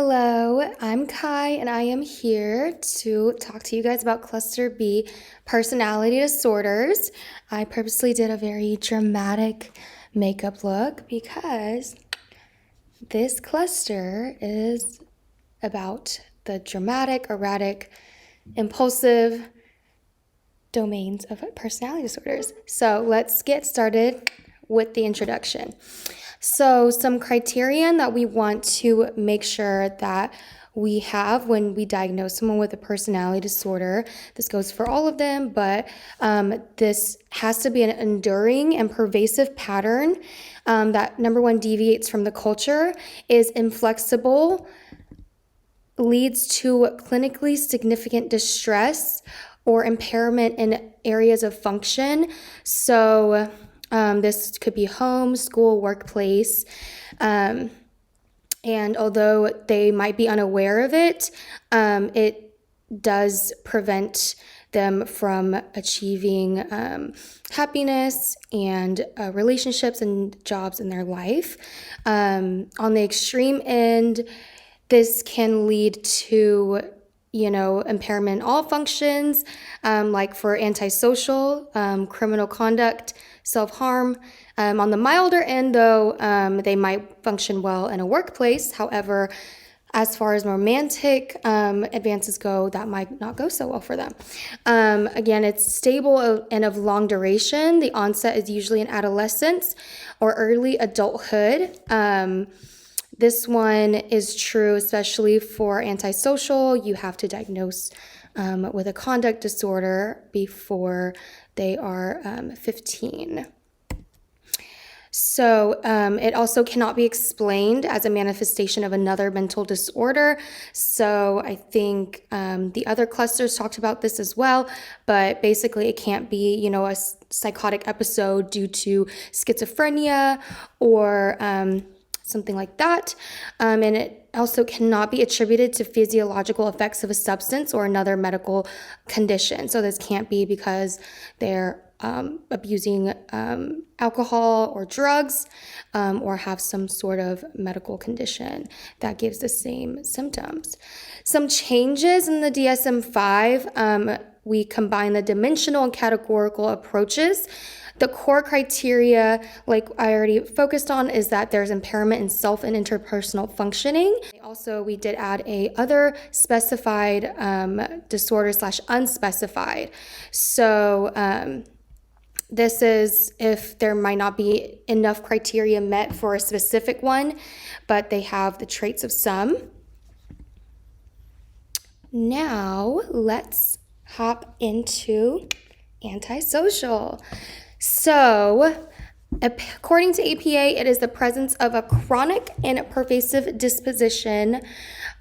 Hello, I'm Kai, and I am here to talk to you guys about Cluster B personality disorders. I purposely did a very dramatic makeup look because this cluster is about the dramatic, erratic, impulsive domains of personality disorders. So let's get started with the introduction. So some criterion that we want to make sure that we have when we diagnose someone with a personality disorder, this goes for all of them, but this has to be an enduring and pervasive pattern that, number one, deviates from the culture, is inflexible, leads to clinically significant distress or impairment in areas of function. So this could be home, school, workplace. And although they might be unaware of it, it does prevent them from achieving happiness and relationships and jobs in their life. On the extreme end, this can lead to impairment in all functions, like for antisocial, criminal conduct, self-harm. On the milder end, though, they might function well in a workplace. However, as far as romantic advances go, that might not go so well for them. Again, it's stable and of long duration. The onset is usually in adolescence or early adulthood. This one is true, especially for antisocial. You have to diagnose with a conduct disorder before they are 15. So it also cannot be explained as a manifestation of another mental disorder. So I think the other clusters talked about this as well, but basically it can't be, a psychotic episode due to schizophrenia or something like that. And it also cannot be attributed to physiological effects of a substance or another medical condition. So this can't be because they're abusing alcohol or drugs or have some sort of medical condition that gives the same symptoms. Some changes in the DSM-5, we combine the dimensional and categorical approaches. The core criteria, like I already focused on, is that there's impairment in self and interpersonal functioning. Also, we did add a other specified disorder / unspecified. So this is if there might not be enough criteria met for a specific one, but they have the traits of some. Now, let's hop into antisocial. So, according to APA, it is the presence of a chronic and pervasive disposition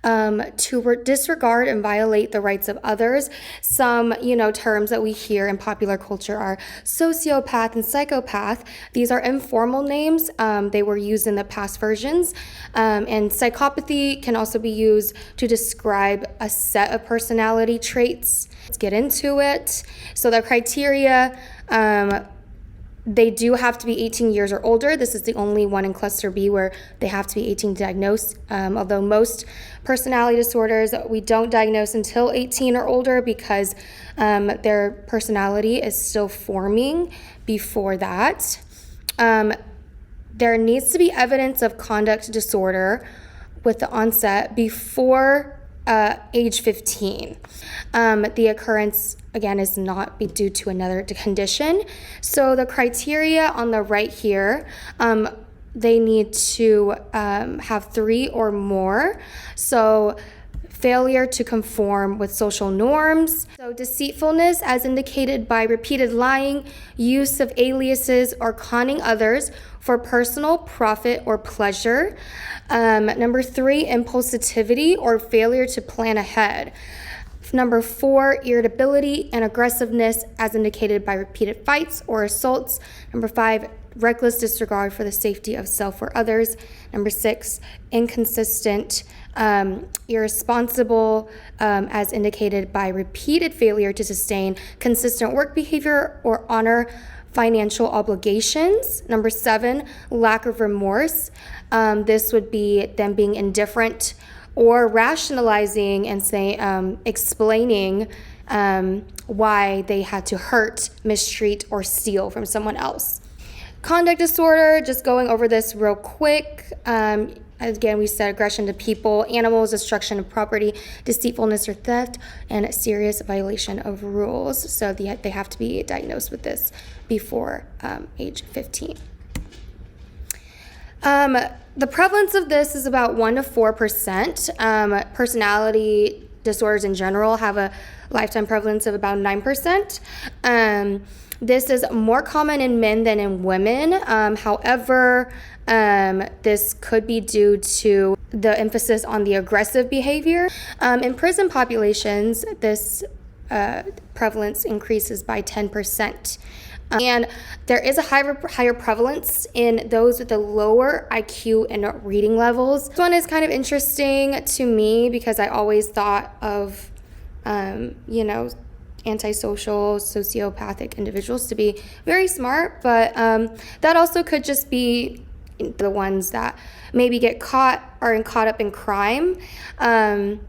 to disregard and violate the rights of others. Some, terms that we hear in popular culture are sociopath and psychopath. These are informal names. They were used in the past versions. And psychopathy can also be used to describe a set of personality traits. Let's get into it. So the criteria, they do have to be 18 years or older. This is the only one in Cluster B where they have to be 18 to diagnose, although most personality disorders we don't diagnose until 18 or older because their personality is still forming before that. There needs to be evidence of conduct disorder with the onset before age 15. The occurrence, again, is not due to another condition. So the criteria on the right here, they need to have 3 or more. So failure to conform with social norms. So deceitfulness, as indicated by repeated lying, use of aliases, or conning others for personal profit or pleasure. Number 3, impulsivity or failure to plan ahead. Number 4, irritability and aggressiveness, as indicated by repeated fights or assaults. Number 5, reckless disregard for the safety of self or others. Number 6, inconsistent, irresponsible, as indicated by repeated failure to sustain consistent work behavior or honor financial obligations. Number 7, lack of remorse. This would be them being indifferent or rationalizing and explaining why they had to hurt, mistreat, or steal from someone else. Conduct disorder, just going over this real quick. Again, we said aggression to people, animals, destruction of property, deceitfulness or theft, and serious violation of rules. So they have to be diagnosed with this before age 15. The prevalence of this is about 1 to 4%. Personality disorders in general have a lifetime prevalence of about 9%. This is more common in men than in women. However, this could be due to the emphasis on the aggressive behavior. In prison populations, this prevalence increases by 10%. And there is a higher prevalence in those with the lower IQ and reading levels. This one is kind of interesting to me because I always thought of, antisocial, sociopathic individuals to be very smart, but that also could just be the ones that maybe get caught up in crime. And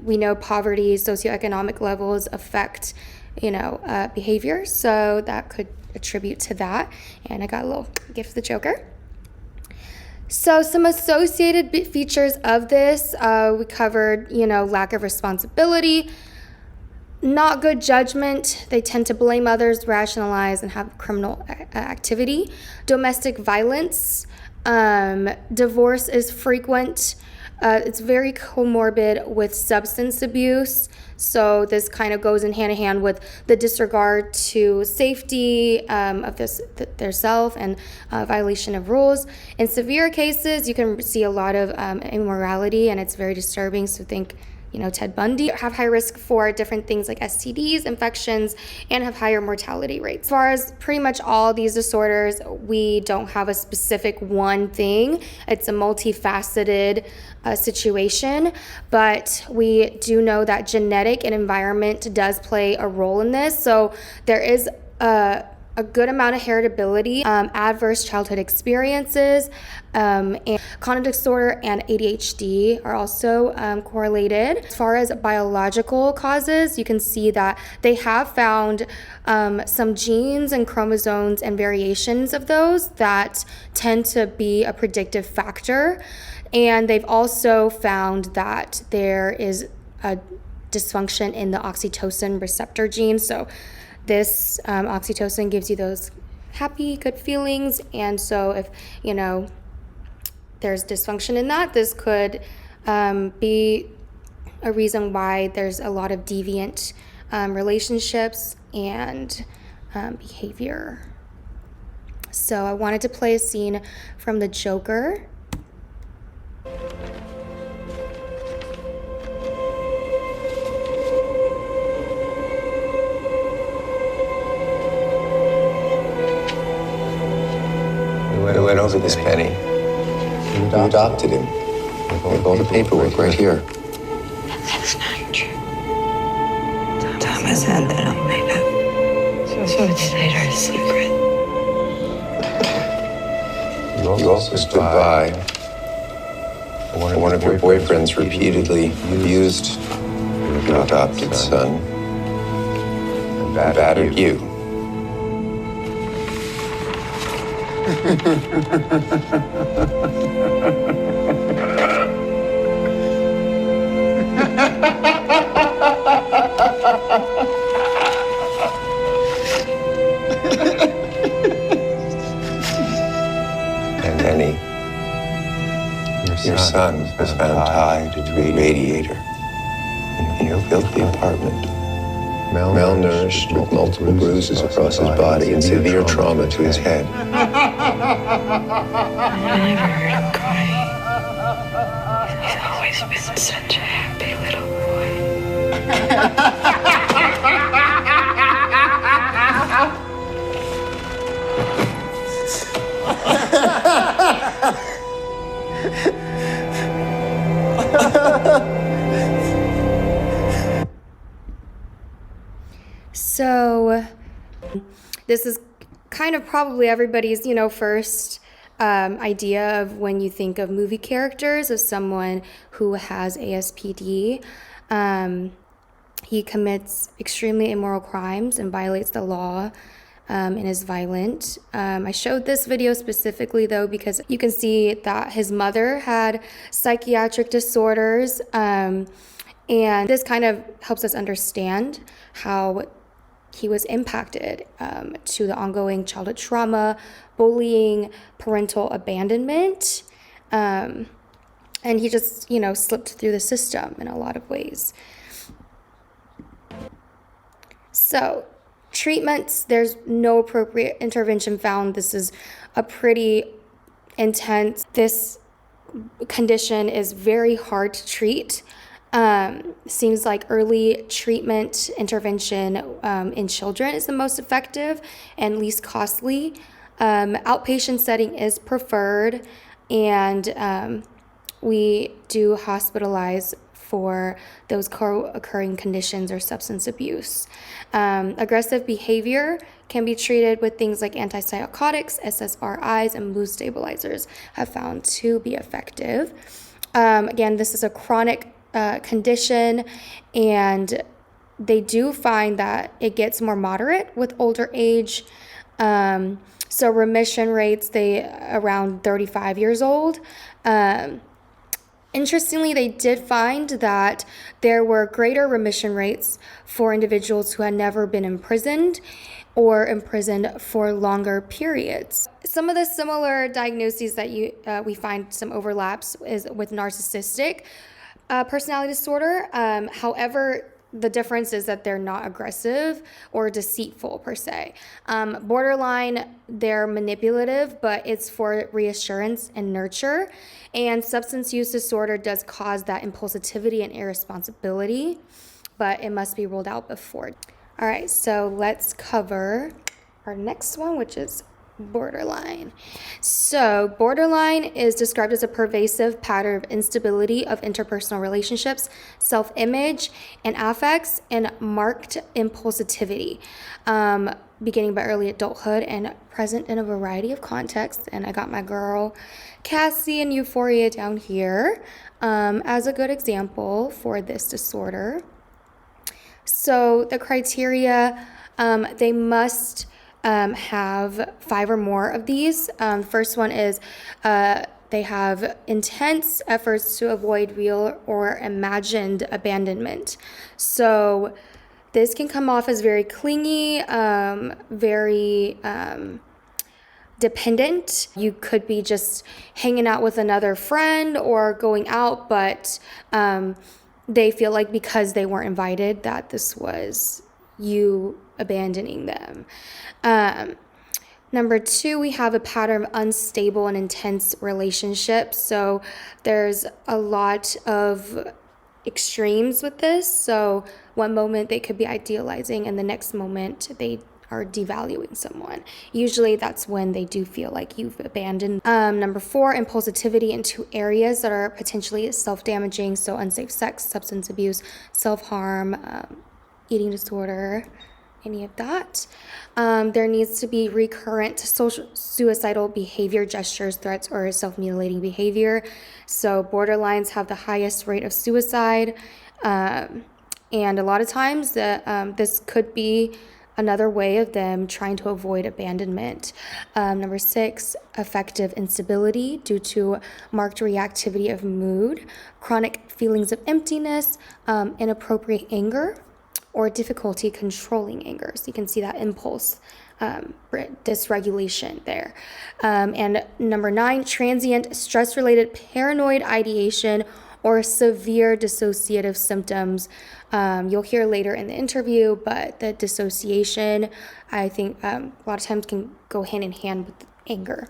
we know poverty, socioeconomic levels affect behavior, so that could attribute to that. And I got a little gift of the Joker. So some associated features of this, we covered, lack of responsibility, not good judgment. They tend to blame others, rationalize, and have criminal activity. Domestic violence, divorce is frequent. It's very comorbid with substance abuse. So this kind of goes in hand with the disregard to safety of their self and violation of rules. In severe cases, you can see a lot of immorality, and it's very disturbing. So think, Ted Bundy. Have high risk for different things like STDs, infections, and have higher mortality rates. As far as pretty much all these disorders, we don't have a specific one thing. It's a multifaceted situation, but we do know that genetic and environment does play a role in this. So there is a good amount of heritability, adverse childhood experiences, and conduct disorder and ADHD are also correlated. As far as biological causes, you can see that they have found some genes and chromosomes and variations of those that tend to be a predictive factor. And they've also found that there is a dysfunction in the oxytocin receptor gene. So this oxytocin gives you those happy, good feelings. And so if, there's dysfunction in that, this could be a reason why there's a lot of deviant relationships and behavior. So I wanted to play a scene from The Joker. We went over this, Penny. You adopted him. We have all the paperwork right here. That's not true. Thomas had that all made up. So it stayed our secret. You also stood by. One of your boyfriends repeatedly abused your adopted son and battered you. And Penny, your son was found tied to a radiator in your filthy apartment, malnourished with multiple bruises across his body and severe trauma to his head. I never heard him cry. He's always been such a happy little So this is kind of probably everybody's, first idea of when you think of movie characters of someone who has ASPD. He commits extremely immoral crimes and violates the law and is violent. I showed this video specifically though because you can see that his mother had psychiatric disorders, and this kind of helps us understand how he was impacted to the ongoing childhood trauma, bullying, parental abandonment, and he just, slipped through the system in a lot of ways. So, treatments, there's no appropriate intervention found. This is a pretty intense. This condition is very hard to treat. Seems like early treatment intervention in children is the most effective and least costly. Outpatient setting is preferred, and we do hospitalize for those co-occurring conditions or substance abuse. Aggressive behavior can be treated with things like antipsychotics, SSRIs, and mood stabilizers have found to be effective. Again, this is a chronic condition, and they do find that it gets more moderate with older age. So remission rates, they around 35 years old. Interestingly, they did find that there were greater remission rates for individuals who had never been imprisoned or imprisoned for longer periods. Some of the similar diagnoses that we find some overlaps is with narcissistic personality disorder. However, the difference is that they're not aggressive or deceitful per se. Borderline, they're manipulative, but it's for reassurance and nurture. And substance use disorder does cause that impulsivity and irresponsibility, but it must be ruled out before. All right, so let's cover our next one, which is borderline. So borderline is described as a pervasive pattern of instability of interpersonal relationships, self-image and affects, and marked impulsivity, beginning by early adulthood and present in a variety of contexts. And I got my girl Cassie in Euphoria down here as a good example for this disorder. So the criteria, they must have 5 or more of these. First one is they have intense efforts to avoid real or imagined abandonment. So this can come off as very clingy, very dependent. You could be just hanging out with another friend or going out, but they feel like because they weren't invited that this was you abandoning them. Number 2, we have a pattern of unstable and intense relationships. So there's a lot of extremes with this. So one moment they could be idealizing, and the next moment they are devaluing someone. Usually that's when they do feel like you've abandoned. Number 4, impulsivity into areas that are potentially self-damaging. So unsafe sex, substance abuse, self-harm, eating disorder, any of that. There needs to be recurrent suicidal behavior, gestures, threats, or self-mutilating behavior. So borderlines have the highest rate of suicide, and a lot of times this could be another way of them trying to avoid abandonment. Number 6, affective instability due to marked reactivity of mood, chronic feelings of emptiness, inappropriate anger, or difficulty controlling anger. So you can see that impulse dysregulation there. And number 9, transient stress-related paranoid ideation or severe dissociative symptoms. You'll hear later in the interview, but the dissociation, I think a lot of times can go hand in hand with anger.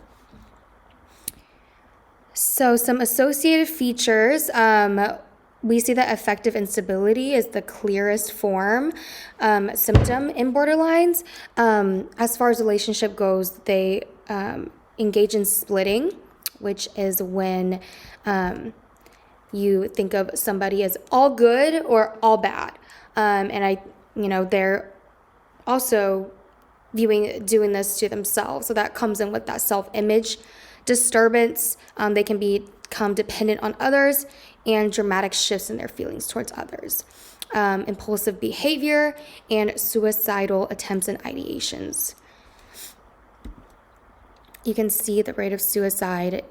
So some associated features, we see that affective instability is the clearest form symptom in borderlines. As far as relationship goes, they engage in splitting, which is when you think of somebody as all good or all bad. And they're also doing this to themselves. So that comes in with that self-image disturbance. They can become dependent on others, and dramatic shifts in their feelings towards others. Impulsive behavior, and suicidal attempts and ideations. You can see the rate of suicide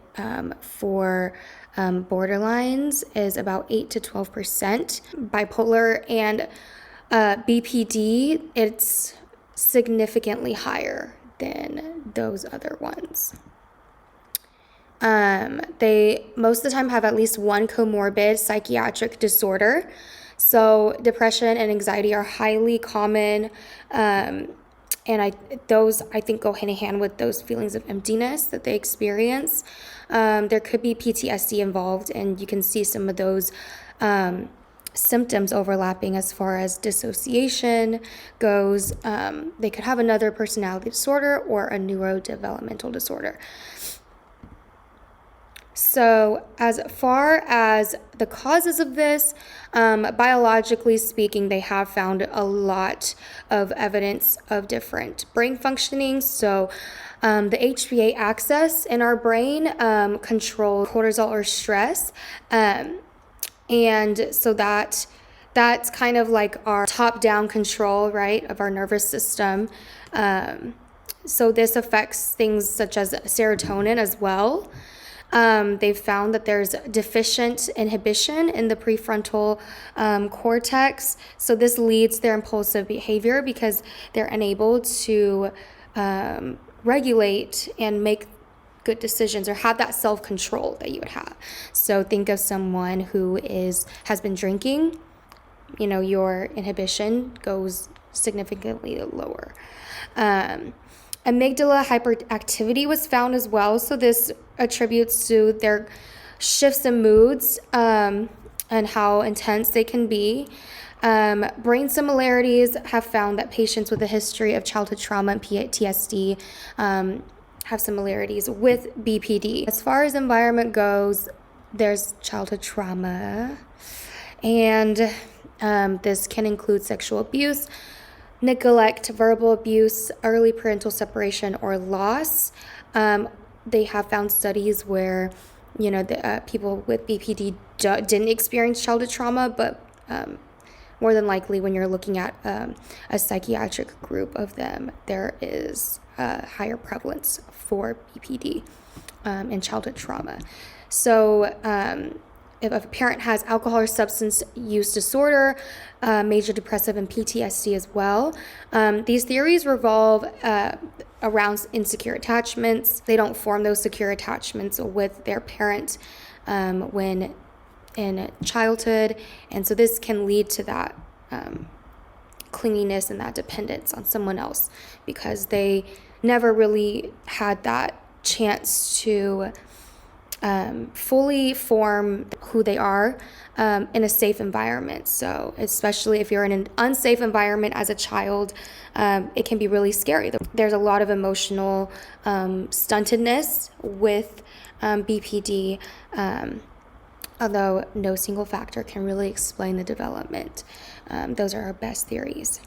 for borderlines is about 8 to 12%. Bipolar and BPD, it's significantly higher than those other ones. They most of the time have at least one comorbid psychiatric disorder. So depression and anxiety are highly common. And those I think go hand in hand with those feelings of emptiness that they experience. There could be PTSD involved, and you can see some of those symptoms overlapping as far as dissociation goes. They could have another personality disorder or a neurodevelopmental disorder. So as far as the causes of this, biologically speaking, they have found a lot of evidence of different brain functioning. So the HPA axis in our brain controls cortisol or stress. And so that's kind of like our top-down control, right, of our nervous system. So this affects things such as serotonin as well. They've found that there's deficient inhibition in the prefrontal cortex. So this leads their impulsive behavior because they're unable to regulate and make good decisions or have that self-control that you would have. So think of someone who has been drinking, your inhibition goes significantly lower. Amygdala hyperactivity was found as well. So this attributes to their shifts in moods and how intense they can be. Brain similarities have found that patients with a history of childhood trauma and PTSD have similarities with BPD. As far as environment goes, there's childhood trauma, and this can include sexual abuse, neglect, verbal abuse, early parental separation, or loss. They have found studies where, the people with BPD didn't experience childhood trauma, but more than likely when you're looking at a psychiatric group of them, there is a higher prevalence for BPD and childhood trauma. So if a parent has alcohol or substance use disorder, major depressive and PTSD as well, these theories revolve around insecure attachments. They don't form those secure attachments with their parent when in childhood, and so this can lead to that clinginess and that dependence on someone else because they never really had that chance to fully form who they are in a safe environment. So especially if you're in an unsafe environment as a child, it can be really scary. There's a lot of emotional stuntedness with BPD, although no single factor can really explain the development. Those are our best theories.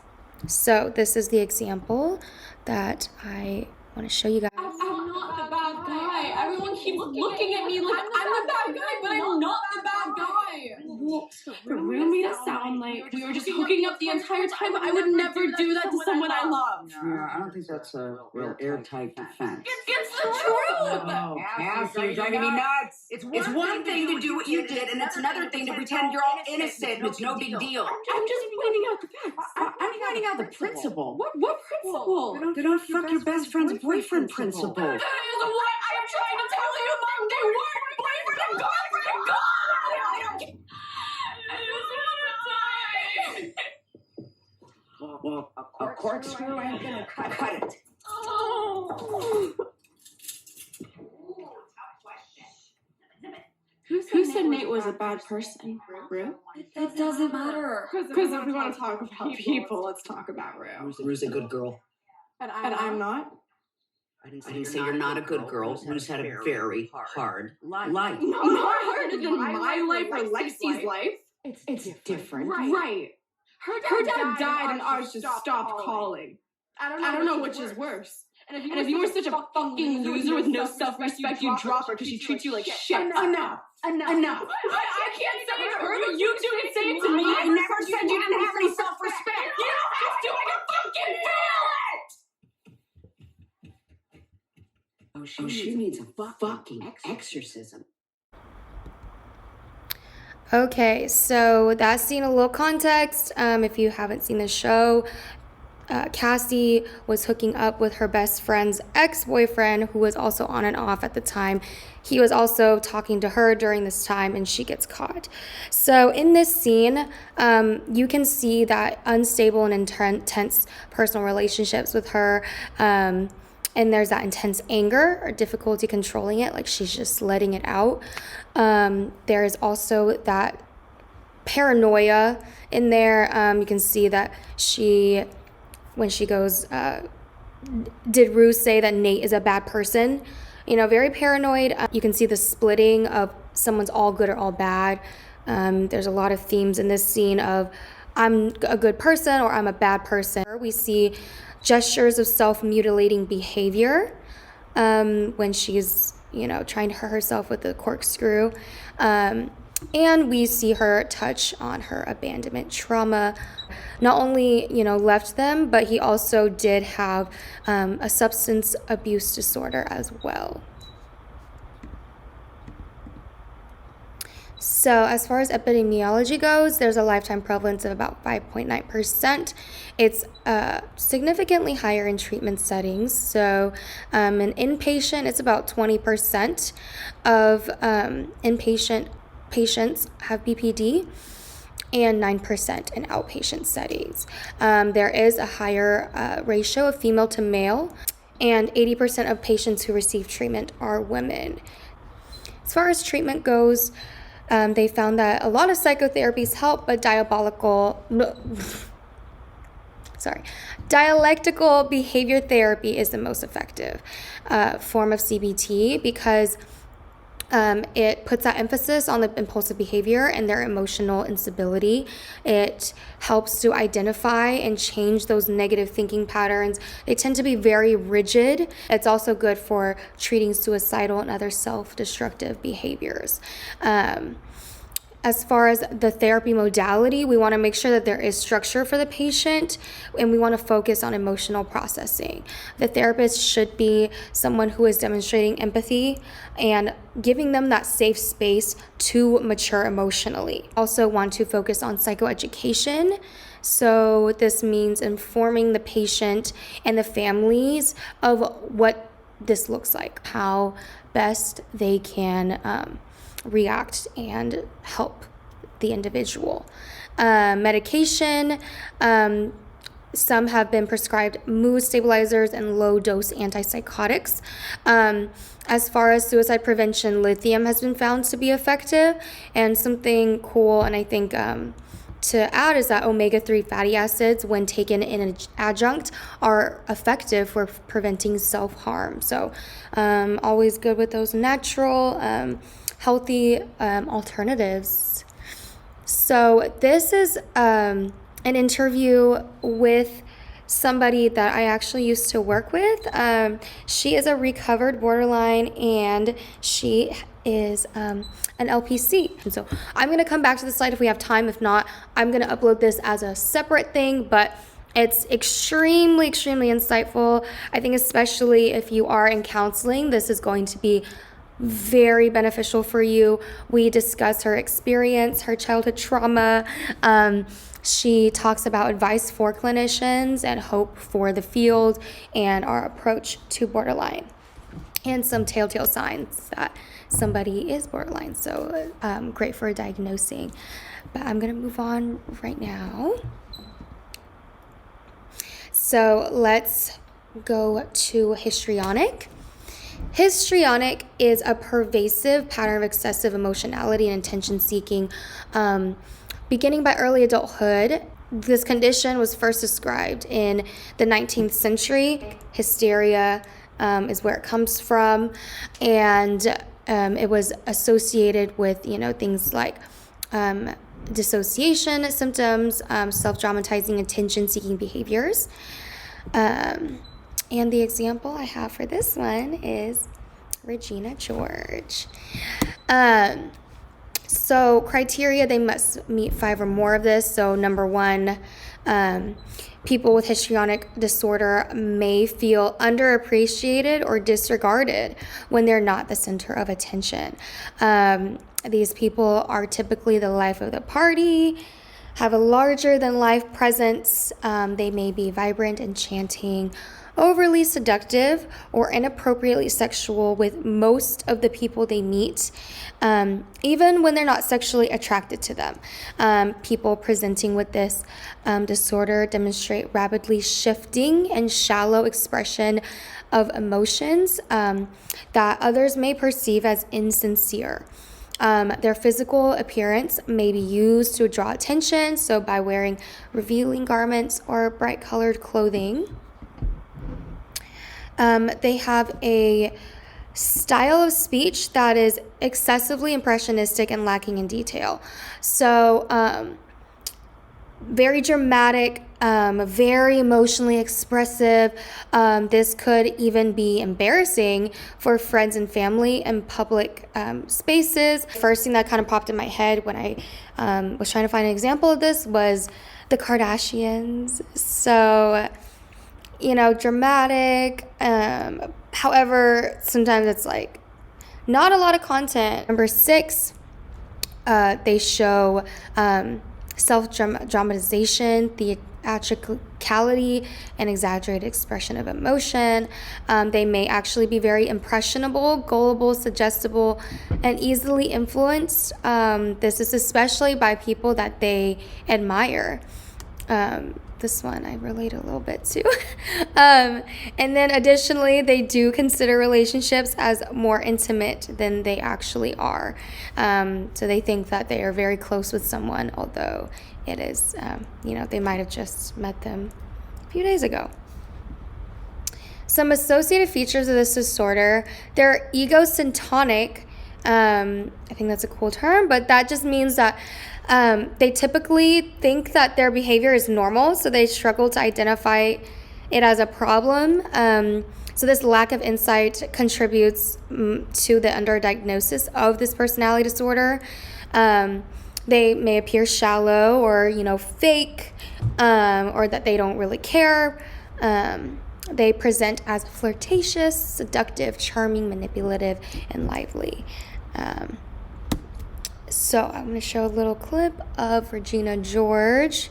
So this is the example that I want to show you guys. I'm not the bad guy. Everyone keeps looking at me like I'm the bad guy, but I'm not the bad guy. Well, the room made it sound like we were just hooking up the entire time. I would never do that to someone I love. Yeah, I don't think that's a real airtight defense. It's the truth. Oh, Cassie, you're driving me nuts. It's one thing to do what you did, and it's another thing to pretend you're all innocent and it's no big deal. I'm just pointing out the facts. I'm pointing out the principle. What principle? They don't fuck your best friend's boyfriend principle. That is what I'm trying to tell you, Mom. They weren't boyfriend and girlfriend. God! I just want to die. Well, a corkscrew ain't gonna cut it. Oh. Who said Nate was a bad person? Rue? It doesn't matter. Because if we want to talk about people, let's talk about Rue. Rue's a good girl. And I'm not? I didn't say you're not a good girl. Rue's had a very hard life. Not harder than my life or Lexi's life. It's different. Right. Her dad died and ours just stopped calling. I don't know which is worse. And if you were such a fucking loser with no self-respect, you'd drop her because she treats you like shit. Enough. I can't say it to her, but you two can say it to me. I never said you didn't have any self-respect. You don't have to, I can fucking feel it! Oh, she needs a fucking exorcism. Okay, so that's seen a little context. If you haven't seen the show, Cassie was hooking up with her best friend's ex-boyfriend, who was also on and off at the time. He was also talking to her during this time, and she gets caught. So in this scene, you can see that unstable and intense personal relationships with her. And there's that intense anger or difficulty controlling it, like she's just letting it out. There is also that paranoia in there. You can see that when she goes, did Rue say that Nate is a bad person? You know, very paranoid. You can see the splitting of someone's all good or all bad. There's a lot of themes in this scene of I'm a good person or I'm a bad person. We see gestures of self-mutilating behavior when she's, trying to hurt herself with the corkscrew. And we see her touch on her abandonment trauma. Not only, left them, but he also did have a substance abuse disorder as well. So as far as epidemiology goes, there's a lifetime prevalence of about 5.9%. It's significantly higher in treatment settings. So an inpatient, it's about 20% of inpatient patients have BPD and 9% in outpatient settings. There is a higher ratio of female to male, and 80% of patients who receive treatment are women. As far as treatment goes, they found that a lot of psychotherapies help, but dialectical behavior therapy is the most effective form of CBT because it puts that emphasis on the impulsive behavior and their emotional instability. It helps to identify and change those negative thinking patterns. They tend to be very rigid. It's also good for treating suicidal and other self-destructive behaviors. As far as the therapy modality, we want to make sure that there is structure for the patient, and we want to focus on emotional processing. The therapist should be someone who is demonstrating empathy and giving them that safe space to mature emotionally. Also want to focus on psychoeducation. So this means informing the patient and the families of what this looks like, how best they can react and help the individual. Medication, some have been prescribed mood stabilizers and low-dose antipsychotics. As far as suicide prevention, lithium has been found to be effective, and something cool, and I think to add is that omega-3 fatty acids, when taken in an adjunct, are effective for preventing self-harm. So always good with those natural, healthy alternatives. So this is an interview with somebody that I actually used to work with. She is a recovered borderline, and she is an LPC. And so I'm going to come back to the slide if we have time. If not, I'm going to upload this as a separate thing, but it's extremely, extremely insightful. I think especially if you are in counseling, this is going to be very beneficial for you. We discuss her experience, her childhood trauma. She talks about advice for clinicians and hope for the field and our approach to borderline and some telltale signs that somebody is borderline. So great for diagnosing. But I'm going to move on right now. So let's go to histrionic. Histrionic is a pervasive pattern of excessive emotionality and attention-seeking, beginning by early adulthood. This condition was first described in the 19th century. Hysteria is where it comes from, and it was associated with, things like dissociation symptoms, self-dramatizing, attention-seeking behaviors. And the example I have for this one is Regina George. So criteria, they must meet 5 or more of this. So number 1, people with histrionic disorder may feel underappreciated or disregarded when they're not the center of attention. These people are typically the life of the party, have a larger than life presence. They may be vibrant, enchanting, overly seductive, or inappropriately sexual with most of the people they meet, even when they're not sexually attracted to them. People presenting with this disorder demonstrate rapidly shifting and shallow expression of emotions that others may perceive as insincere. Their physical appearance may be used to draw attention, so by wearing revealing garments or bright colored clothing. They have a style of speech that is excessively impressionistic and lacking in detail. So, very dramatic, very emotionally expressive. This could even be embarrassing for friends and family in public spaces. First thing that kind of popped in my head when I was trying to find an example of this was the Kardashians. So, dramatic. However, sometimes it's like not a lot of content. Number 6, they show self-dramatization, theatricality, and exaggerated expression of emotion. They may actually be very impressionable, gullible, suggestible, and easily influenced. This is especially by people that they admire. This one I relate a little bit to. And then additionally, they do consider relationships as more intimate than they actually are. So they think that they are very close with someone, although it is, they might have just met them a few days ago. Some associated features of this disorder, they're egocentric. I think that's a cool term, but that just means that they typically think that their behavior is normal, so they struggle to identify it as a problem. So this lack of insight contributes to the underdiagnosis of this personality disorder. They may appear shallow or, fake, or that they don't really care. They present as flirtatious, seductive, charming, manipulative, and lively. So I'm going to show a little clip of Regina George.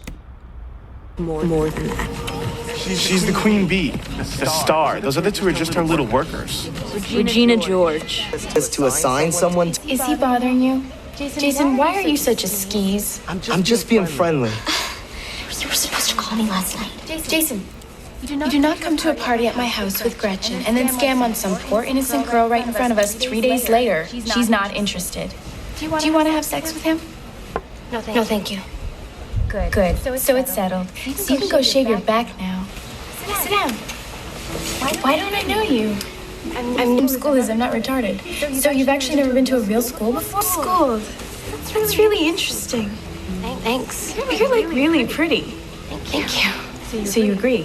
More than that. She's the queen bee, the star. Those other two are just her little workers. Regina George. Just to assign someone to... Is he bothering you? Jason, why are you such a skis? I'm just being friendly. You were supposed to call me last night. Jason, you do not come to a party at my house with Gretchen and then scam on some poor innocent girl right in front of us 3 days later. She's not interested. Do you want to have sex with him? No, thank you. Good. So it's settled. So you can go shave your back now. Sit down. Why don't I know you? I'm in school as I'm not retarded. So you've actually never been to a real school before? School. That's really interesting. Thanks. You're like really pretty. Thank you. So you agree?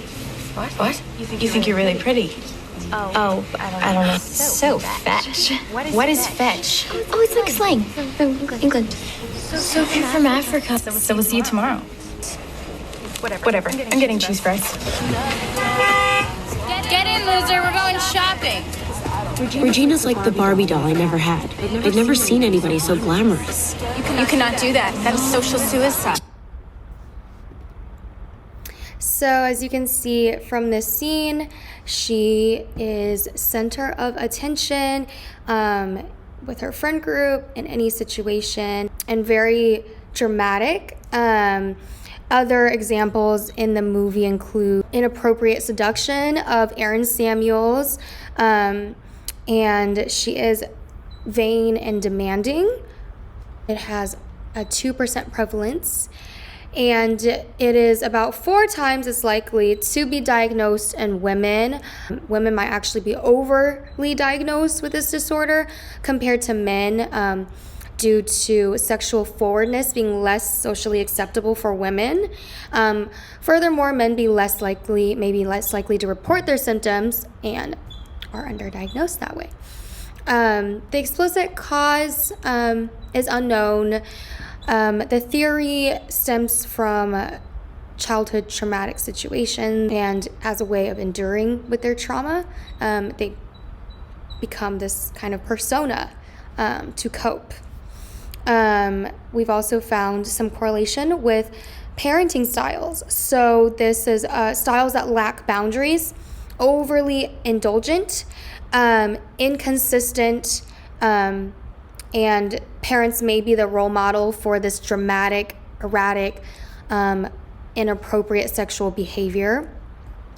What? You think you're really pretty? Oh, I don't know. So fetch. What is fetch? Oh, it's like slang from England. So if you're from Africa, so we'll see you tomorrow. Whatever. I'm getting cheese fries. Get in, loser. We're going shopping. Regina's like the Barbie doll I never had. I've never seen anybody so glamorous. You cannot do that. That is social suicide. So as you can see from this scene, she is center of attention with her friend group in any situation, and very dramatic. Other examples in the movie include inappropriate seduction of Aaron Samuels, and she is vain and demanding. It has a 2% prevalence, and it is about 4 times as likely to be diagnosed in women. Women might actually be overly diagnosed with this disorder compared to men. due to sexual forwardness being less socially acceptable for women. Furthermore, men maybe less likely to report their symptoms and are underdiagnosed that way. The explicit cause is unknown. The theory stems from childhood traumatic situations, and as a way of enduring with their trauma, they become this kind of persona to cope. We've also found some correlation with parenting styles. So this is styles that lack boundaries, overly indulgent, inconsistent, and parents may be the role model for this dramatic, erratic, inappropriate sexual behavior.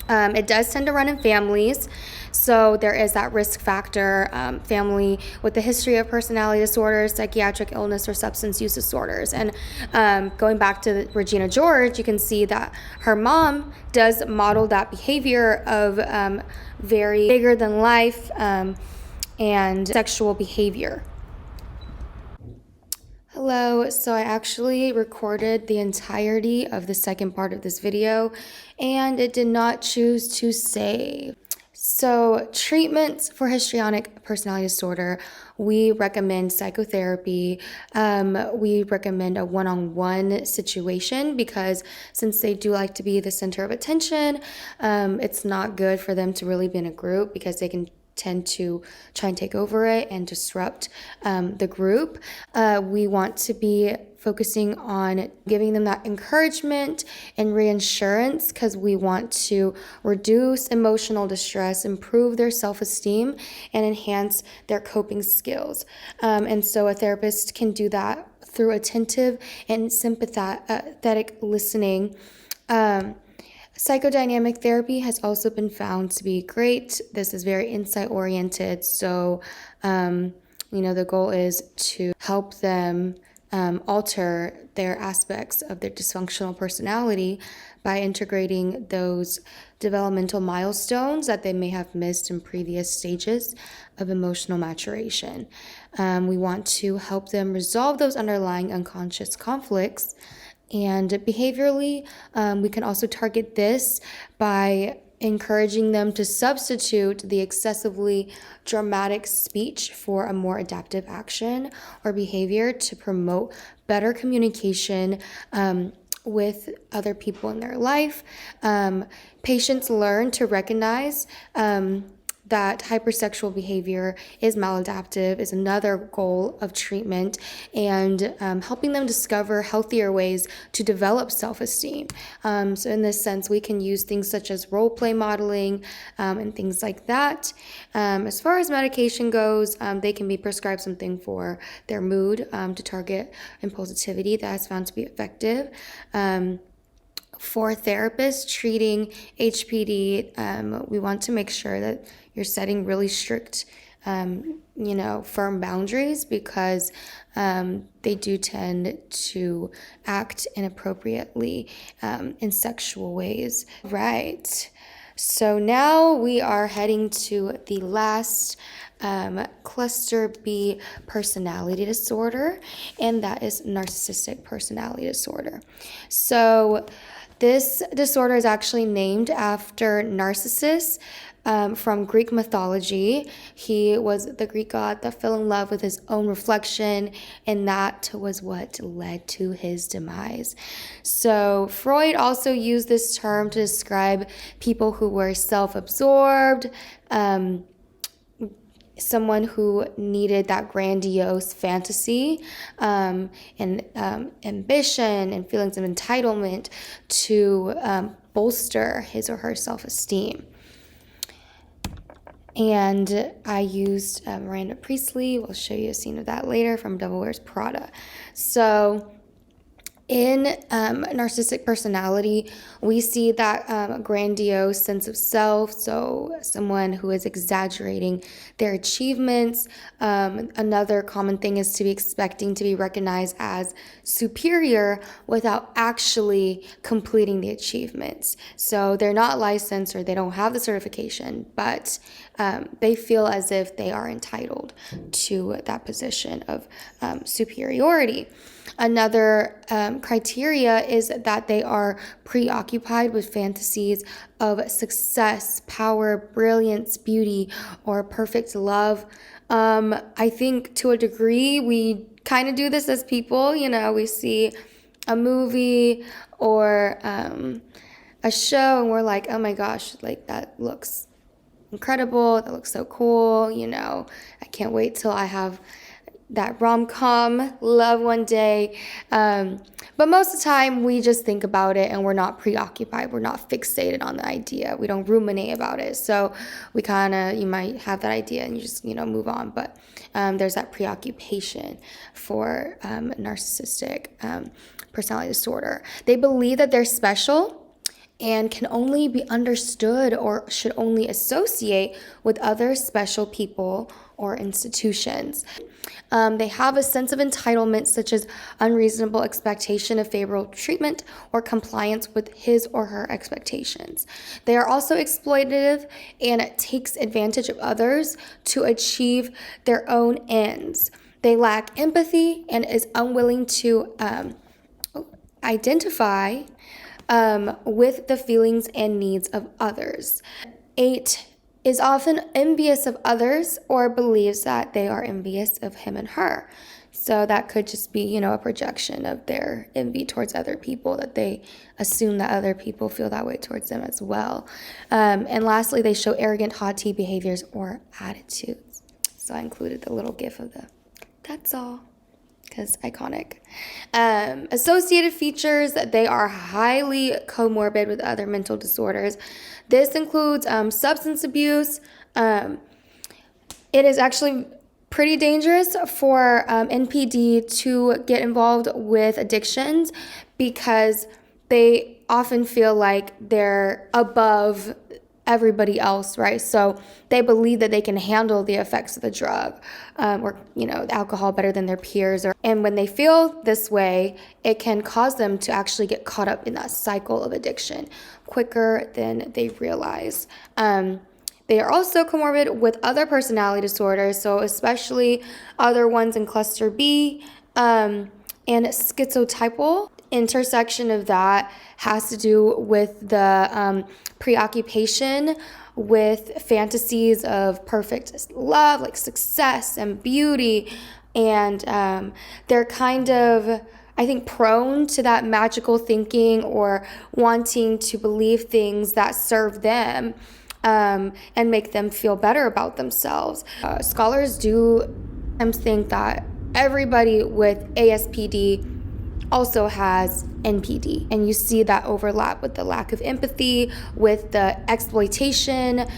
It does tend to run in families, so there is that risk factor, family with a history of personality disorders, psychiatric illness, or substance use disorders. And going back to Regina George, you can see that her mom does model that behavior of very bigger than life and sexual behavior. Hello, so I actually recorded the entirety of the second part of this video and it did not choose to save. So treatments for histrionic personality disorder, we recommend psychotherapy. We recommend a one-on-one situation because since they do like to be the center of attention, it's not good for them to really be in a group because they can tend to try and take over it and disrupt the group. We want to be focusing on giving them that encouragement and reassurance because we want to reduce emotional distress, improve their self-esteem, and enhance their coping skills. And so a therapist can do that through attentive and sympathetic listening. Psychodynamic therapy has also been found to be great. This is very insight-oriented, so the goal is to help them alter their aspects of their dysfunctional personality by integrating those developmental milestones that they may have missed in previous stages of emotional maturation. We want to help them resolve those underlying unconscious conflicts. And behaviorally, we can also target this by encouraging them to substitute the excessively dramatic speech for a more adaptive action or behavior to promote better communication with other people in their life. Patients learn to recognize that hypersexual behavior is maladaptive is another goal of treatment, and helping them discover healthier ways to develop self-esteem. So in this sense, we can use things such as role play modeling and things like that. As far as medication goes, they can be prescribed something for their mood to target impulsivity that is found to be effective. For therapists treating HPD, we want to make sure that you're setting really strict, firm boundaries because they do tend to act inappropriately in sexual ways. Right. So now we are heading to the last cluster B personality disorder, and that is narcissistic personality disorder. So this disorder is actually named after Narcissus from Greek mythology. He was the Greek god that fell in love with his own reflection, and that was what led to his demise. So Freud also used this term to describe people who were self-absorbed, someone who needed that grandiose fantasy and ambition and feelings of entitlement to bolster his or her self-esteem. And I used Miranda Priestley. We'll show you a scene of that later from Devil Wears Prada. So in narcissistic personality, we see that grandiose sense of self, so someone who is exaggerating their achievements. Another common thing is to be expecting to be recognized as superior without actually completing the achievements. So they're not licensed or they don't have the certification, but they feel as if they are entitled to that position of superiority. Another criteria is that they are preoccupied with fantasies of success, power, brilliance, beauty, or perfect love. I think to a degree we kind of do this as people. We see a movie or a show and we're like, oh my gosh, like that looks incredible, that looks so cool, I can't wait till I have that rom-com love one day. But most of the time we just think about it and we're not preoccupied, we're not fixated on the idea, we don't ruminate about it. So we you might have that idea and you just move on, but there's that preoccupation for narcissistic personality disorder. They believe that they're special and can only be understood or should only associate with other special people or institutions. They have a sense of entitlement, such as unreasonable expectation of favorable treatment or compliance with his or her expectations. They are also exploitative and takes advantage of others to achieve their own ends. They lack empathy and is unwilling to identify with the feelings and needs of others. 8 is often envious of others or believes that they are envious of him and her. So that could just be, a projection of their envy towards other people, that they assume that other people feel that way towards them as well. And lastly, they show arrogant, haughty behaviors or attitudes. So I included the little gif of that's all, because iconic. Associated features, they are highly comorbid with other mental disorders. This includes substance abuse. It is actually pretty dangerous for NPD to get involved with addictions because they often feel like they're above everybody else, right? So they believe that they can handle the effects of the drug or the alcohol better than their peers. And when they feel this way, it can cause them to actually get caught up in that cycle of addiction quicker than they realize. They are also comorbid with other personality disorders, so especially other ones in cluster B and schizotypal. Intersection of that has to do with the preoccupation with fantasies of perfect love, like success and beauty, and they're kind of, I think, prone to that magical thinking or wanting to believe things that serve them and make them feel better about themselves. Scholars do think that everybody with ASPD also has NPD, and you see that overlap with the lack of empathy, with the exploitation,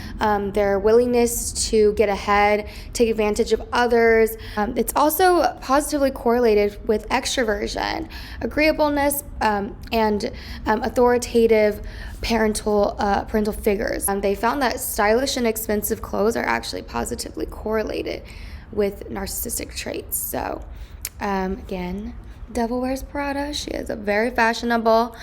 their willingness to get ahead, take advantage of others. It's also positively correlated with extroversion, agreeableness, and authoritative parental figures. They found that stylish and expensive clothes are actually positively correlated with narcissistic traits. So again, Devil Wears Prada. She is very fashionable.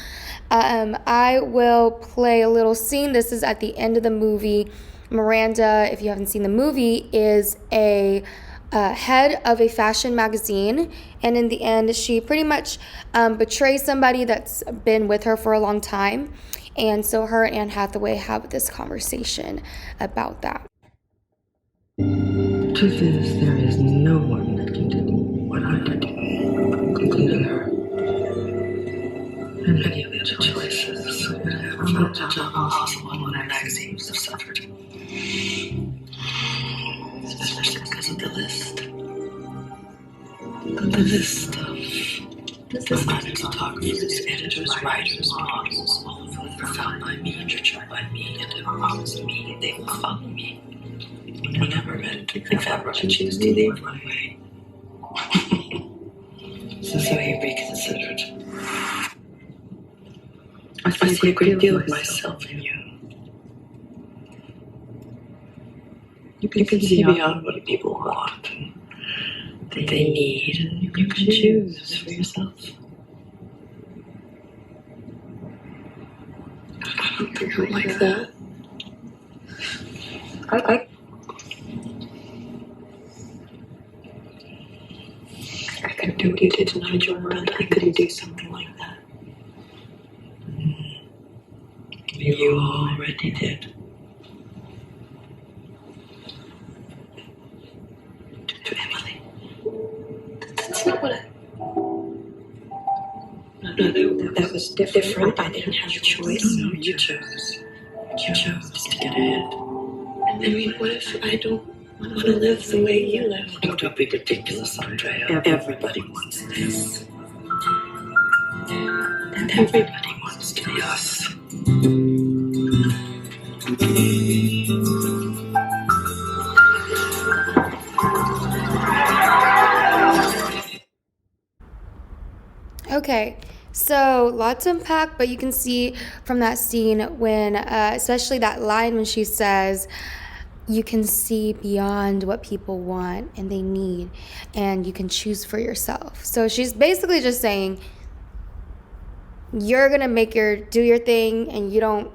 I will play a little scene. This is at the end of the movie. Miranda, if you haven't seen the movie, is a head of a fashion magazine, and in the end, she pretty much betrays somebody that's been with her for a long time, and so her and Anne Hathaway have this conversation about that. The truth is, there is no one that can do what I did, including her. And many of the other choices would have found a job impossible when our magazines have suffered. Especially because of the list. The list of designers, photographers, editors, writers, models, all of whom were found by me, nurtured by me, and have promised me they will follow me. Whenever and if ever I choose to leave my way. So he reconsidered. I see a great deal of myself in you. You can see beyond what people want and they need, and you can choose for yourself. I don't think I'm like that. do what you did to Nigel, but I couldn't do something like that. You already did. To Emily. That's not what I... No, that was different. I didn't have a choice. No, you chose. You chose to get ahead. I mean, what if I don't want to live the way you live? Oh, don't be ridiculous, Andrea. Everybody wants this. And everybody wants to be us. Okay, so lots to unpack, but you can see from that scene when, especially that line when she says, you can see beyond what people want and they need, and you can choose for yourself. So she's basically just saying, you're gonna do your thing, and you don't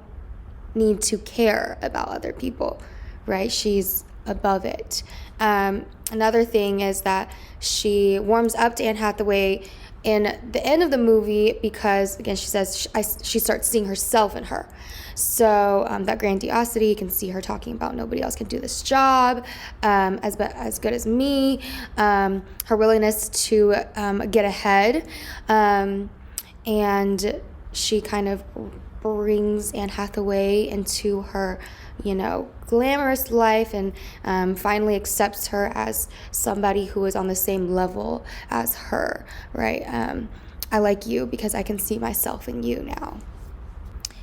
need to care about other people, right? She's above it. Another thing is that she warms up to Anne Hathaway in the end of the movie because, again, she says she starts seeing herself in her. So that grandiosity, you can see her talking about nobody else can do this job as good as me. Her willingness to get ahead. And she kind of brings Anne Hathaway into her, glamorous life, and finally accepts her as somebody who is on the same level as her, right? I like you because I can see myself in you now.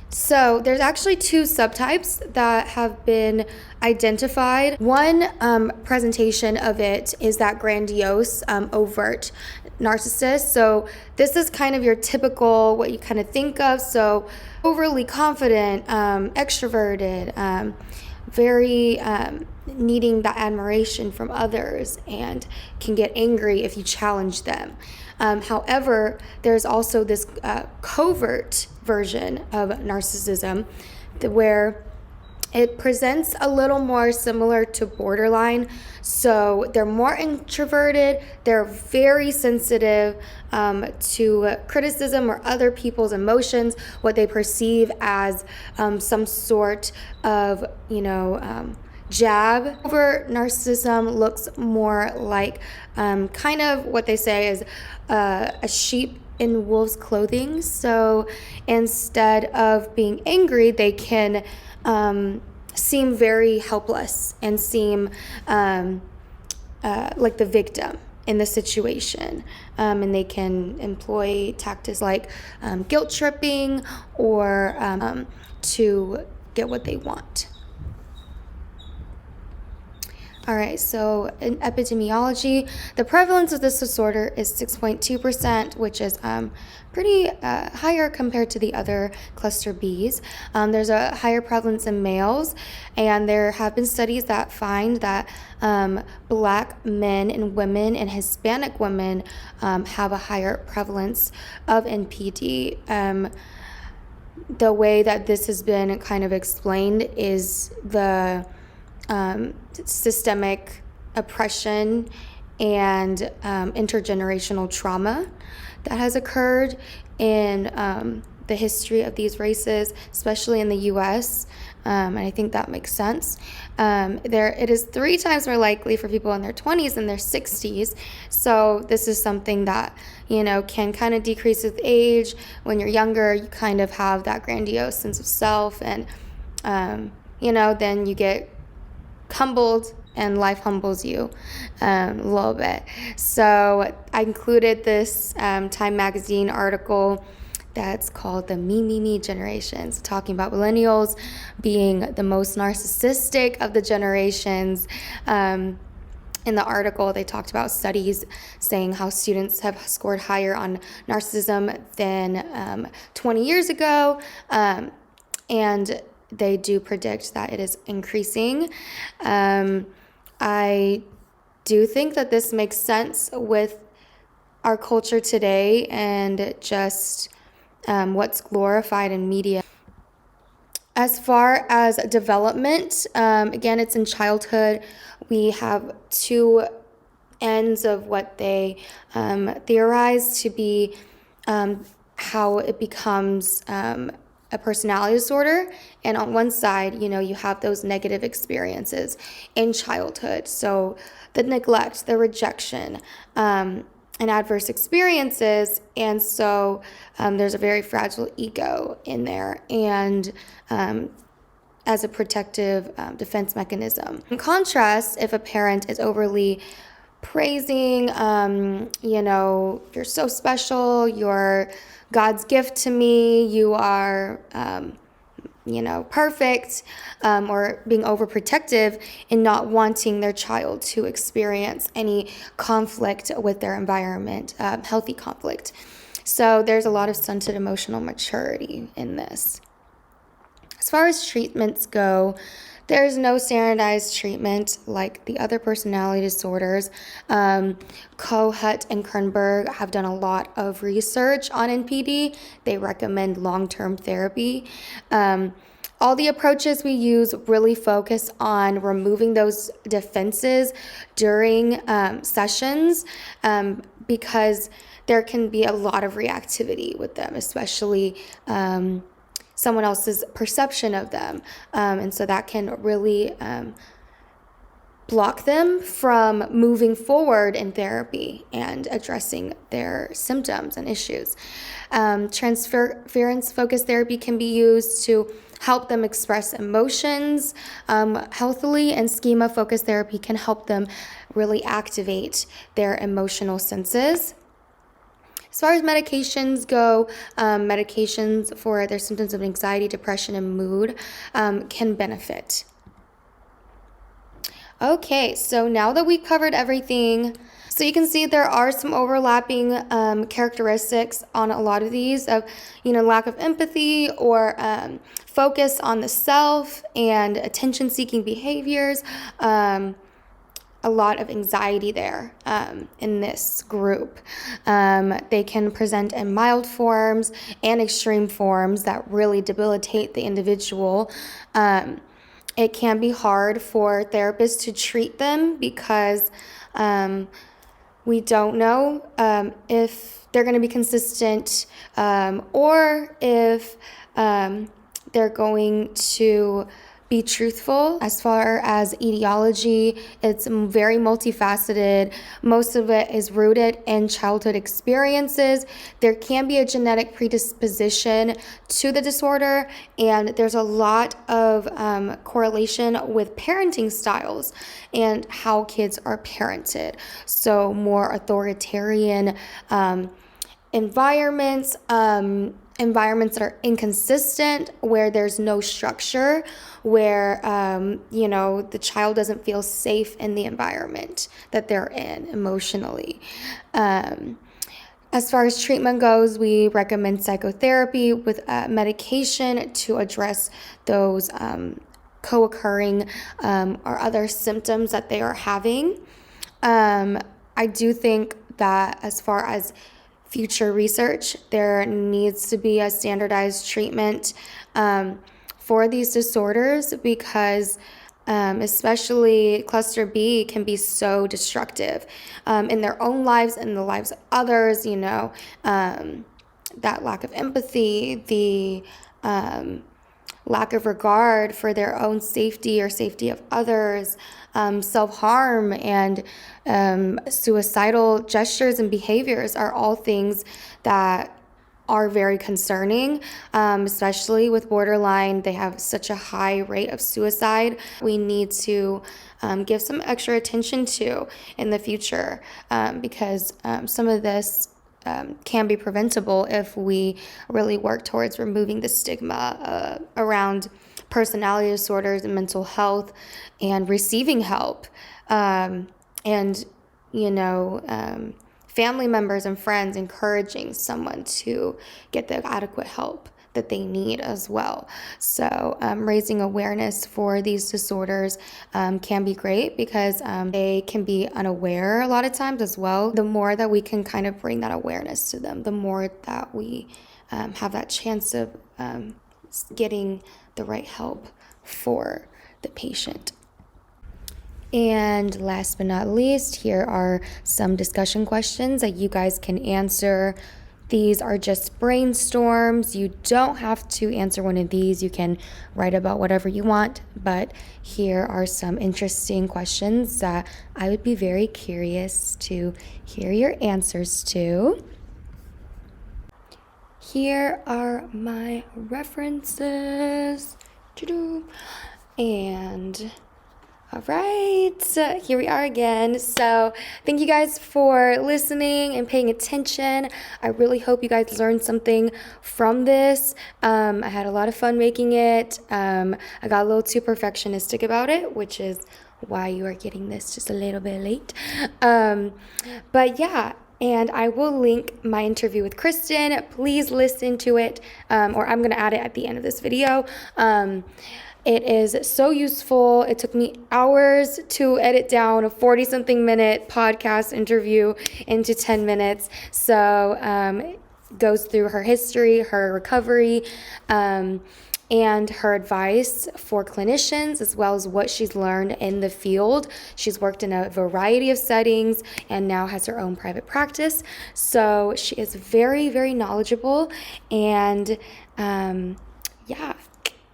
So there's actually two subtypes that have been identified. One presentation of it is that grandiose, overt narcissist. So this is kind of your typical, what you kind of think of. So overly confident, extroverted, very needing that admiration from others, and can get angry if you challenge them. However, there's also this covert version of narcissism where it presents a little more similar to borderline. So they're more introverted, they're very sensitive to criticism or other people's emotions, what they perceive as some sort of, jab. Overt narcissism looks more like kind of what they say is a sheep in wolf's clothing. So instead of being angry, they can seem very helpless and seem like the victim in the situation. And they can employ tactics like guilt tripping or to get what they want. All right, so in epidemiology, the prevalence of this disorder is 6.2%, which is pretty higher compared to the other cluster Bs. There's a higher prevalence in males, and there have been studies that find that Black men and women and Hispanic women have a higher prevalence of NPD. The way that this has been kind of explained is the systemic oppression and intergenerational trauma that has occurred in the history of these races, especially in the U.S., and I think that makes sense. It is 3 times more likely for people in their 20s than their 60s, so this is something that, can kind of decrease with age. When you're younger, you kind of have that grandiose sense of self, and, then you get humbled and life humbles you a little bit. So I included this Time Magazine article that's called the Me generations, talking about millennials being the most narcissistic of the generations. In the article, they talked about studies saying how students have scored higher on narcissism than 20 years ago, and they do predict that it is increasing. I do think that this makes sense with our culture today and just what's glorified in media. As far as development, again, it's in childhood. We have 2 ends of what they theorize to be how it becomes a personality disorder. And on one side, you have those negative experiences in childhood. So the neglect, the rejection, and adverse experiences. And so there's a very fragile ego in there. And as a protective defense mechanism. In contrast, if a parent is overly praising, you're so special, you're God's gift to me, you are, perfect, or being overprotective and not wanting their child to experience any conflict with their environment, healthy conflict. So there's a lot of stunted emotional maturity in this. As far as treatments go, there's no standardized treatment like the other personality disorders. Kohut and Kernberg have done a lot of research on NPD. They recommend long-term therapy. All the approaches we use really focus on removing those defenses during sessions because there can be a lot of reactivity with them, especially someone else's perception of them. And so that can really block them from moving forward in therapy and addressing their symptoms and issues. Transference-focused therapy can be used to help them express emotions healthily, and schema-focused therapy can help them really activate their emotional senses. As far as medications go, medications for their symptoms of anxiety, depression, and mood can benefit. Okay, so now that we've covered everything, so you can see there are some overlapping characteristics on a lot of these of, lack of empathy or focus on the self and attention-seeking behaviors. A lot of anxiety there in this group. They can present in mild forms and extreme forms that really debilitate the individual. It can be hard for therapists to treat them because we don't know if they're going to be consistent or if they're going to be truthful. As far as etiology, it's very multifaceted. Most of it is rooted in childhood experiences. There can be a genetic predisposition to the disorder, and there's a lot of correlation with parenting styles and how kids are parented. So more authoritarian environments that are inconsistent, where there's no structure, where, the child doesn't feel safe in the environment that they're in emotionally. As far as treatment goes, we recommend psychotherapy with medication to address those co-occurring or other symptoms that they are having. I do think that as far as future research, there needs to be a standardized treatment for these disorders because especially cluster B can be so destructive in their own lives and the lives of others, that lack of empathy, the lack of regard for their own safety or safety of others, self-harm, and suicidal gestures and behaviors are all things that are very concerning, especially with borderline. They have such a high rate of suicide. We need to give some extra attention to in the future because some of this can be preventable if we really work towards removing the stigma around personality disorders and mental health and receiving help. Family members and friends encouraging someone to get the adequate help that they need as well. So raising awareness for these disorders can be great because they can be unaware a lot of times as well. The more that we can kind of bring that awareness to them, the more that we have that chance of getting the right help for the patient. And last but not least, here are some discussion questions that you guys can answer. These are just brainstorms. You don't have to answer one of these. You can write about whatever you want, but here are some interesting questions that I would be very curious to hear your answers to. Here are my references. And all right, here we are again. So thank you guys for listening and paying attention. I really hope you guys learned something from this. I had a lot of fun making it. I got a little too perfectionistic about it, which is why you are getting this just a little bit late. But yeah. And I will link my interview with Kristen. Please listen to it, or I'm going to add it at the end of this video. It is so useful. It took me hours to edit down a 40-something minute podcast interview into 10 minutes. So it goes through her history, her recovery, and her advice for clinicians, as well as what she's learned in the field. She's worked in a variety of settings and now has her own private practice. So she is very, very knowledgeable. And yeah,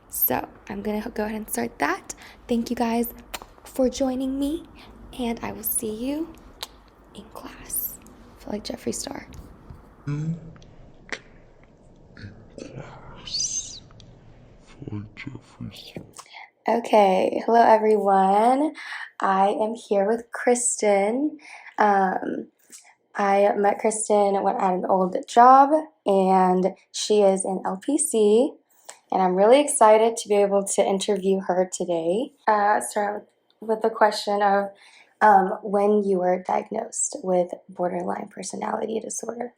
so I'm going to go ahead and start that. Thank you guys for joining me, and I will see you in class. I feel like Jeffree Star. Okay, hello everyone. I am here with Kristen. I met Kristen when at an old job, and she is in LPC, and I'm really excited to be able to interview her today. Start with the question of when you were diagnosed with borderline personality disorder.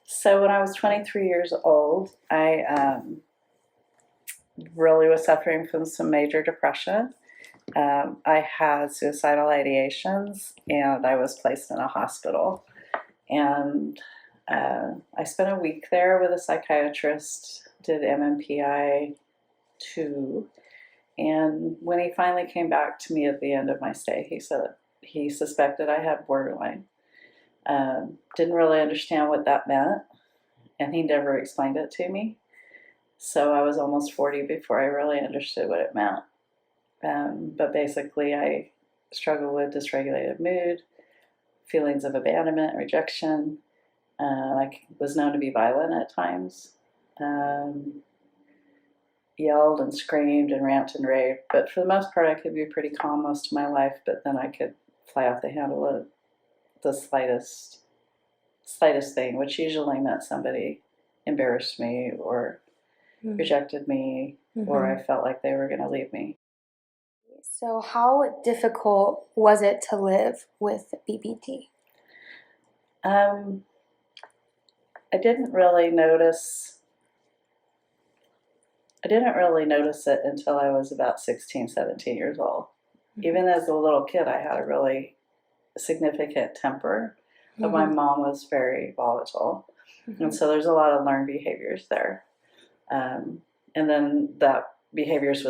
So when I was 23 years old, I really was suffering from some major depression. I had suicidal ideations, and I was placed in a hospital. And I spent a week there with a psychiatrist, did MMPI 2, and when he finally came back to me at the end of my stay, he said he suspected I had borderline. Didn't really understand what that meant, and he never explained it to me. So I was almost 40 before I really understood what it meant. But basically, I struggled with dysregulated mood, feelings of abandonment, rejection. I was known to be violent at times. Yelled and screamed and ranted and raved. But for the most part, I could be pretty calm most of my life, but then I could fly off the handle at the slightest thing, which usually meant somebody embarrassed me or rejected me, or I felt like they were going to leave me. So how difficult was it to live with BPD? I didn't really notice it until I was about 16, 17 years old. Even as a little kid, I had a really significant temper, but my mom was very volatile. And so there's a lot of learned behaviors there. And then that behaviors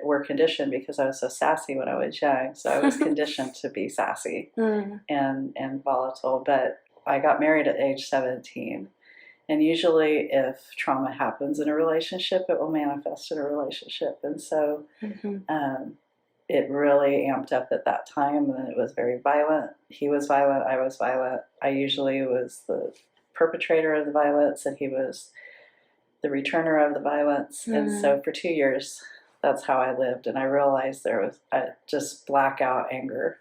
were conditioned because I was so sassy when I was young. So I was conditioned to be sassy and volatile. But I got married at age 17. And usually if trauma happens in a relationship, it will manifest in a relationship. And so it really amped up at that time, and it was very violent. He was violent. I was violent. I usually was the perpetrator of the violence, and he was the returner of the violence. And so for 2 years, that's how I lived. And I realized there was just blackout anger.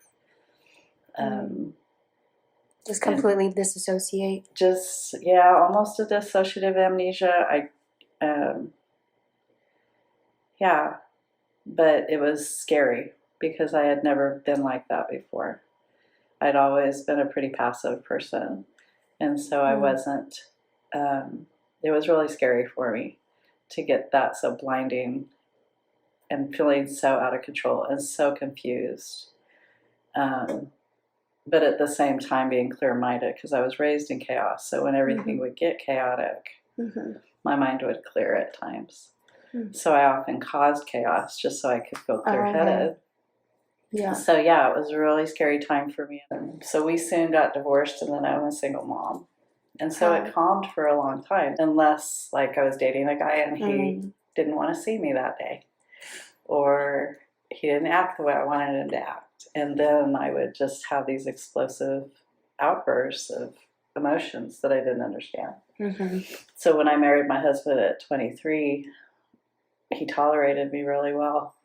Just completely disassociate? Just, yeah, almost a dissociative amnesia. Yeah, but it was scary because I had never been like that before. I'd always been a pretty passive person. And so I wasn't, it was really scary for me to get that so blinding and feeling so out of control and so confused. But at the same time being clear-minded, because I was raised in chaos. So when everything would get chaotic, my mind would clear at times. So I often caused chaos just so I could feel clear-headed. Yeah. So yeah, it was a really scary time for me. So we soon got divorced, and then I'm a single mom. And so it calmed for a long time, unless like I was dating a guy and he didn't want to see me that day, or he didn't act the way I wanted him to act. And then I would just have these explosive outbursts of emotions that I didn't understand. So when I married my husband at 23, he tolerated me really well.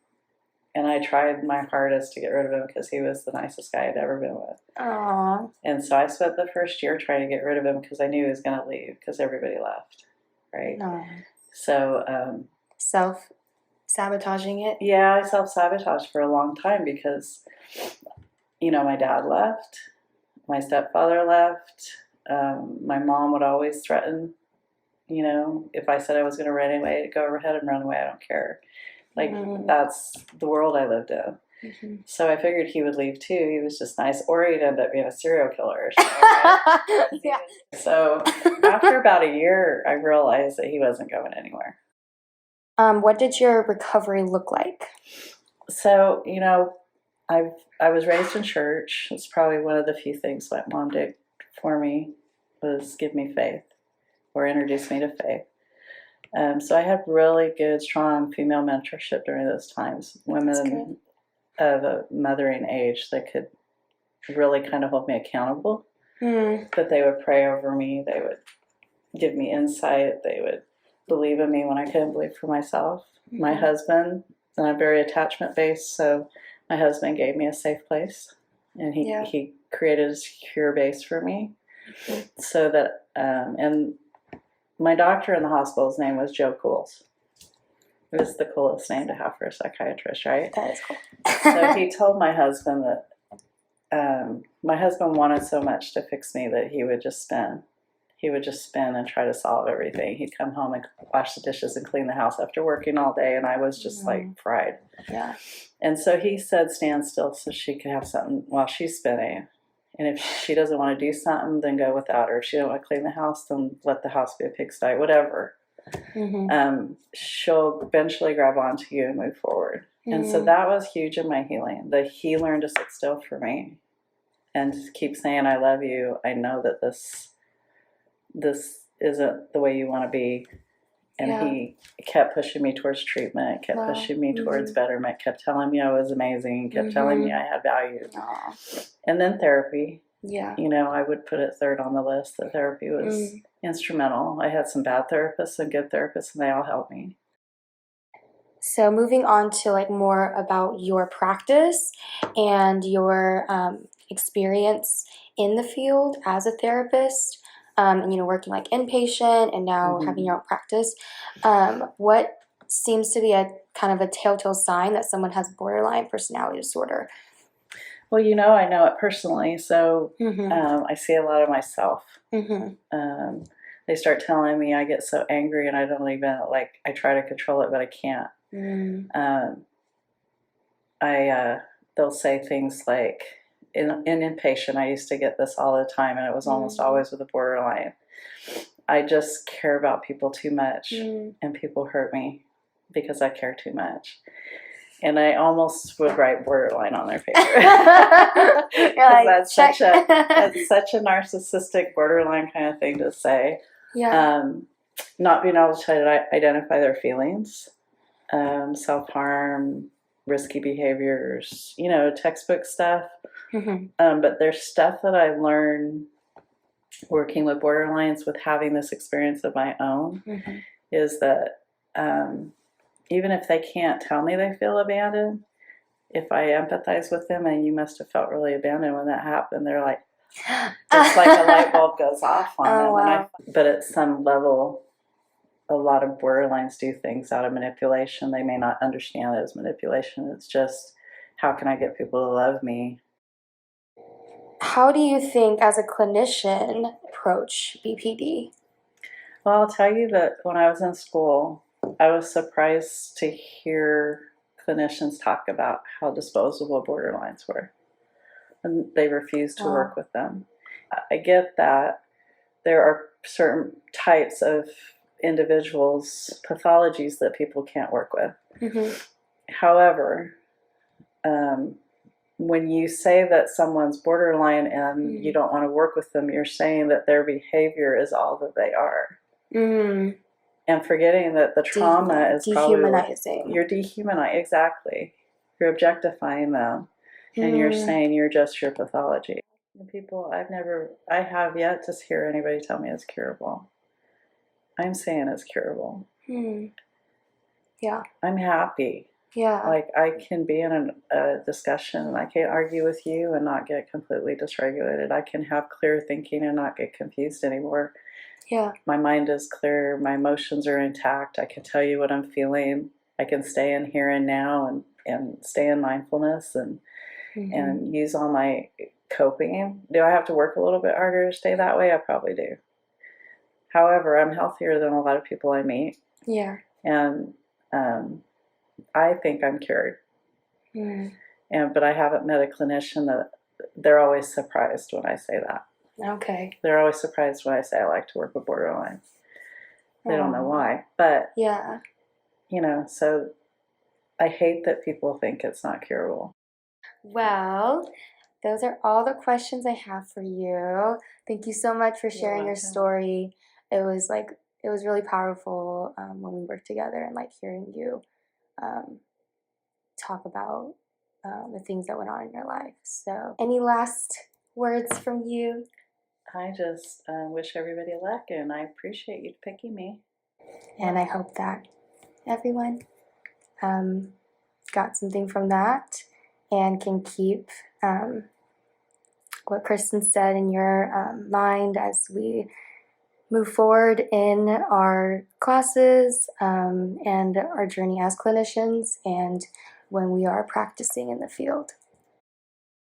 And I tried my hardest to get rid of him because he was the nicest guy I'd ever been with. Aww. And so I spent the first year trying to get rid of him because I knew he was going to leave because everybody left, right? Aww. So self-sabotaging it? Yeah, I self-sabotaged for a long time because, you know, my dad left, my stepfather left, my mom would always threaten, you know, if I said I was going to run away, to go ahead and run away, I don't care. Like, that's the world I lived in. So I figured he would leave too. He was just nice. Or he'd end up being a serial killer or something. Right? Yeah. So after about a year, I realized that he wasn't going anywhere. What did your recovery look like? So, you know, I was raised in church. It's probably one of the few things my mom did for me was give me faith or introduce me to faith. So I had really good, strong female mentorship during those times. Women of a mothering age that could really kind of hold me accountable. That they would pray over me. They would give me insight. They would believe in me when I couldn't believe for myself. My husband, and I'm very attachment-based, so my husband gave me a safe place. And he created a secure base for me. So that, and my doctor in the hospital's name was Joe Cools. It was the coolest name to have for a psychiatrist, right? That is cool. So he told my husband that my husband wanted so much to fix me that he would just spin. He would just spin and try to solve everything. He'd come home and wash the dishes and clean the house after working all day, and I was just like fried. Yeah. And so he said, stand still so she could have something while she's spinning. And if she doesn't want to do something, then go without her. If she don't want to clean the house, then let the house be a pigsty, whatever. She'll eventually grab onto you and move forward. And so that was huge in my healing. That he learned to sit still for me and keep saying, I love you. I know that this isn't the way you want to be. And he kept pushing me towards treatment, kept pushing me towards betterment, kept telling me I was amazing, kept telling me I had value. And then therapy. Yeah. You know, I would put it third on the list. That therapy was instrumental. I had some bad therapists and good therapists, and they all helped me. So moving on to like more about your practice and your experience in the field as a therapist. And, you know, working like inpatient and now having your own practice, what seems to be a kind of a telltale sign that someone has borderline personality disorder? Well, you know, I know it personally, so I see a lot of myself. They start telling me I get so angry and I don't even, like, I try to control it, but I can't. They'll say things like, in inpatient, I used to get this all the time, and it was almost always with a borderline. I just care about people too much, and people hurt me because I care too much. And I almost would write borderline on their paper. Like, that's such a narcissistic borderline kind of thing to say. Yeah. Not being able to identify their feelings, self-harm, risky behaviors, you know, textbook stuff. But there's stuff that I learned working with borderlines, with having this experience of my own, is that even if they can't tell me they feel abandoned, if I empathize with them, and you must have felt really abandoned when that happened, they're like, it's like a light bulb goes off on them. Wow. But at some level, a lot of borderlines do things out of manipulation. They may not understand it as manipulation. It's just, how can I get people to love me? How do you think, as a clinician, approach BPD? Well, I'll tell you that when I was in school, I was surprised to hear clinicians talk about how disposable borderlines were. And they refused to work with them. I get that there are certain types of individuals, pathologies that people can't work with. However, when you say that someone's borderline and you don't want to work with them, you're saying that their behavior is all that they are. And forgetting that the trauma is dehumanizing. Probably, you're dehumanizing, exactly. You're objectifying them, and you're saying you're just your pathology. And people, I have yet to hear anybody tell me it's curable. I'm saying it's curable. Yeah. I'm happy. Yeah. Like, I can be in a discussion and I can argue with you and not get completely dysregulated. I can have clear thinking and not get confused anymore. Yeah. My mind is clear. My emotions are intact. I can tell you what I'm feeling. I can stay in here and now and stay in mindfulness and use all my coping. Do I have to work a little bit harder to stay that way? I probably do. However, I'm healthier than a lot of people I meet. Yeah. And I think I'm cured. But I haven't met a clinician that they're always surprised when I say that. Okay. They're always surprised when I say I like to work with borderline. They don't know why. But, yeah. You know, so I hate that people think it's not curable. Well, those are all the questions I have for you. Thank you so much for sharing your story. It was really powerful when we worked together, and like hearing you talk about the things that went on in your life. So, any last words from you? I just wish everybody luck, and I appreciate you picking me. And I hope that everyone got something from that and can keep what Kristen said in your mind as we move forward in our classes and our journey as clinicians and when we are practicing in the field.